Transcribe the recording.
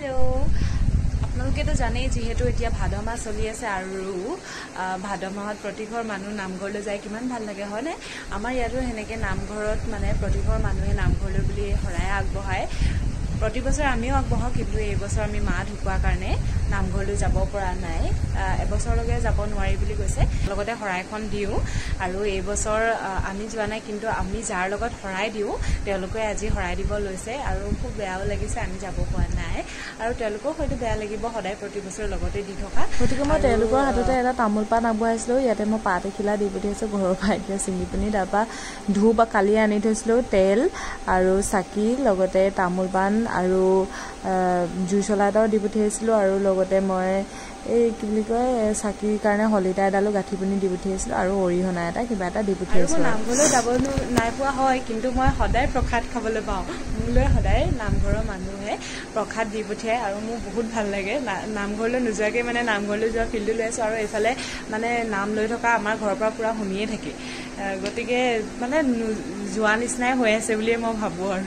hello আপোনালোকেতো জানেই যেহেতু এতিয়া ভাদ মাহ চলি আছে আৰু ভাদ মাহত প্ৰতিঘৰ মানুহ নামঘৰলৈ যায় কিমান ভাল লাগে হয় নে আমাৰ ইয়াতো হেনেকে নামঘৰত মানে প্ৰতিঘৰ মানুহে নামঘৰলৈ বুলি হৰাই আগবঢ়ায় প্ৰতি বছৰ আমিও আগবঢ়াও কিন্তু এই বছৰ আমি মা ঢুকুৱাৰ কাৰণে নামঘৰলৈ যাব পৰা নাই এবছৰলৈকে যাব নোৱাৰি বুলি কৈছে লগতে হৰাইখন দিও আৰু এই বছৰ আমি যোৱা নাই কিন্তু আমি যাৰ লগত হৰাই দিও তেওঁলোকে আজি হৰাই দিব লৈছে আৰু খুব বেয়াও লাগিছে আমি যাব পৰা নাই আৰু তেওঁলোকৰ হয়তো বেয়া লাগিব সদায় প্ৰতি বছৰ লগতে দি থকা গতিকে মই তেওঁলোকৰ হাততে এটা তামোল পাণ আগবঢ়াইছিলোঁ ইয়াতে মই পাত এখিলা দি পঠিয়াইছোঁ ঘৰৰ পৰা এতিয়া ছিঙি পিনি তাৰপৰা ধূপ কালি আনি থৈছিলোঁ তেল আৰু চাকি লগতে তামোল পাণ আৰু জুই চলা এটাও দি পঠিয়াইছিলোঁ আৰু লগতে মই এই কি বুলি কয় চাকিৰ কাৰণে হলিতা এডালো গাঁঠি পিনি দি পঠিয়াইছিলোঁ আৰু অৰিহণা এটা কিবা এটা দি পঠিয়াইছিলোঁ নামঘৰলৈ যাব নাই পোৱা হয় কিন্তু মই সদায় প্ৰসাদ খাবলৈ পাওঁ মোলৈ সদায় নামঘৰৰ মানুহে প্ৰসাদ দি পঠিয়ায় আৰু মোৰ বহুত ভাল লাগে নামঘৰলৈ নোযোৱাকৈ মানে নামঘৰলৈ যোৱা ফিল্ডটো লৈ আছোঁ আৰু এইফালে মানে নাম লৈ থকা আমাৰ ঘৰৰ পৰা পূৰা শুনিয়ে থাকি গতিকে মানে যোৱা নিচিনাই হৈ আছে বুলিয়ে মই ভাবোঁ আৰু